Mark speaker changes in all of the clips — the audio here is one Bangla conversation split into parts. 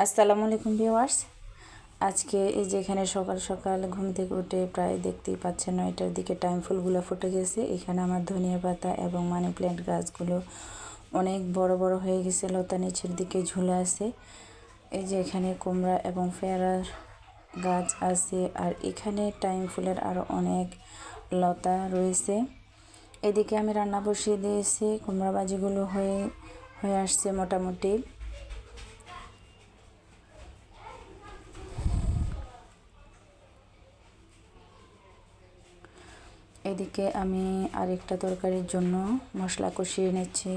Speaker 1: আসসালামু আলাইকুম ভিউয়ার্স। আজকে এই যে এখানে সকাল সকাল ঘুম থেকে উঠে প্রায় দেখতেই পাচ্ছেন 9টার দিকে টাইম ফুলগুলো ফুটে গেছে। এখানে আমার ধনিয়া পাতা এবং মানি প্ল্যান্ট গাছগুলো অনেক বড় বড় হয়ে গেছে, লতা নিচের দিকে ঝুলে আছে। এই যে এখানে কুমড়া এবং পেয়ারার গাছ আছে, আর এখানে টাইম ফুলের আরও অনেক লতা রয়েছে। এদিকে আমি রান্না বসিয়ে দিয়েছি, কুমড়া ভাজিগুলো হয়ে আসছে মোটামুটি। এদিকে আমি আরেকটা তরকারির জন্য মশলা কষিয়ে নিচ্ছি।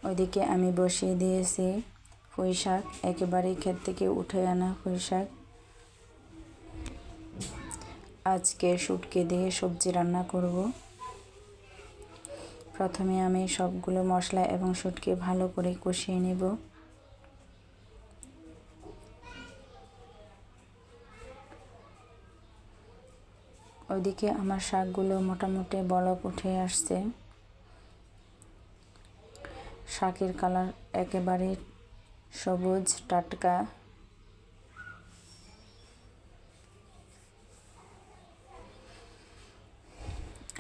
Speaker 1: ওইদিকে আমি বসিয়ে দিয়েছি পুঁই শাক, একেবারেই ক্ষেত থেকে উঠে আনা পুঁই শাক। আজকে শুটকি দিয়ে সবজি রান্না করব। প্রথমে আমি সবগুলো মশলা এবং শুটকি ভালো করে কষিয়ে নেব। ওইদিকে আমার শাকগুলো মোটামুটি বলক উঠে আসছে। শাকের কালার একেবারে সবুজ টাটকা।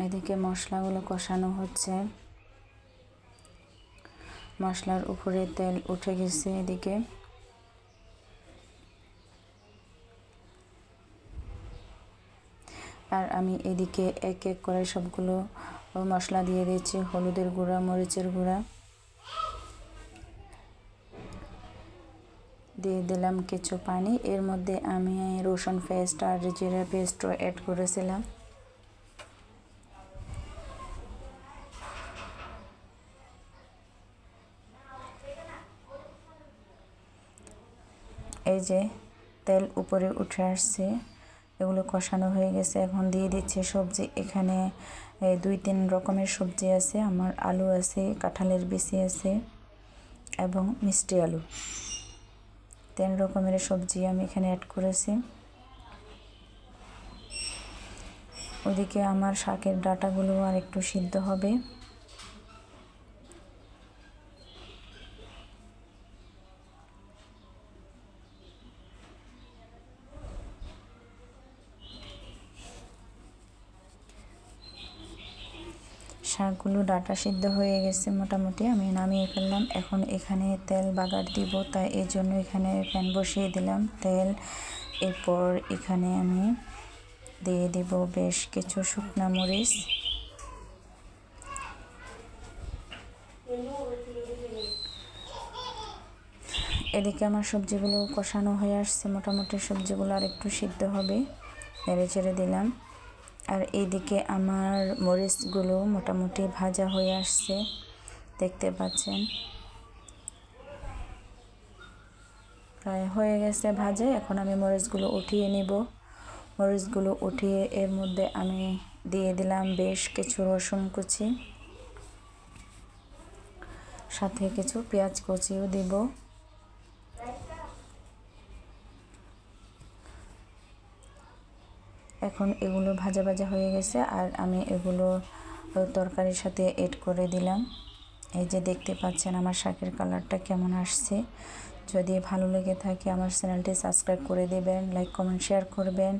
Speaker 1: এদিকে মশলাগুলো কষানো হচ্ছে, মশলার উপরে তেল উঠে গেছে। এদিকে আর আমি এদিকে এক এক করে সবগুলো মশলা দিয়ে দিচ্ছি। হলুদের গুঁড়া, মরিচের গুঁড়া দিয়ে দিলাম কিছু পানি। এর মধ্যে আমি রসুন পেস্ট আর জিরা পেস্টও অ্যাড করেছিলাম। এই যে তেল উপরে উঠে আসছে, এগুলো কষানো হয়ে গেছে। এখন দিয়ে দিচ্ছে সবজি। এখানে 2-3 রকমের সবজি আছে। আমার আলু আছে, কাঁঠালের বিচি আছে এবং মিষ্টি আলু। 3 রকমের সবজি আমি এখানে অ্যাড করেছি। ওদিকে আমার শাকের ডাঁটাগুলো আর একটু সিদ্ধ হবে। শাকগুলো ডাঁটা সিদ্ধ হয়ে গেছে মোটামুটি, আমি নামিয়ে ফেললাম। এখন এখানে তেল বাগার দিব, তাই এই জন্য এখানে প্যান বসিয়ে দিলাম তেল। এরপর এখানে আমি দিয়ে দেব বেশ কিছু শুকনা মরিচ। এদিকে আমার সবজিগুলো কষানো হয়ে আসছে মোটামুটি, সবজিগুলো আর একটু সিদ্ধ হবে, নেড়ে চেড়ে দিলাম। আর এইদিকে আমার মরিচগুলো মোটামুটি ভাজা হয়ে আসছে, দেখতে পাচ্ছেন প্রায় হয়ে গেছে ভাজা। এখন আমি মরিচগুলো উঠিয়ে নিব। মরিচগুলো উঠিয়ে এর মধ্যে আমি দিয়ে দিলাম বেশ কিছু রসুন কুচি, সাথে কিছু পেঁয়াজ কুচিও দিব। এখন এগুলো ভাজা ভাজা হয়ে গেছে, আর আমি এগুলো তরকারির সাথে এড করে দিলাম। এই যে দেখতে পাচ্ছেন আমার শাকের কালারটা কেমন আসছে। যদি ভালো লেগে থাকে আমার চ্যানেলটি সাবস্ক্রাইব করে দেবেন, লাইক কমেন্ট শেয়ার করবেন।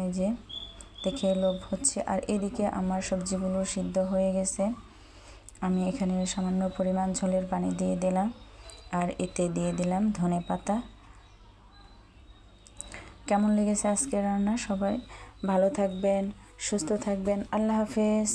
Speaker 1: এই যে দেখে লোভ হচ্ছে। আর এদিকে আমার সবজিগুলো সিদ্ধ হয়ে গেছে। আমি এখানে সামান্য পরিমাণ ঝোলের পানি দিয়ে দিলাম, আর এতে দিয়ে দিলাম ধনেপাতা। কেমন লেগেছে আজকের রান্না? সবাই ভালো থাকবেন, সুস্থ থাকবেন। আল্লাহ হাফেজ।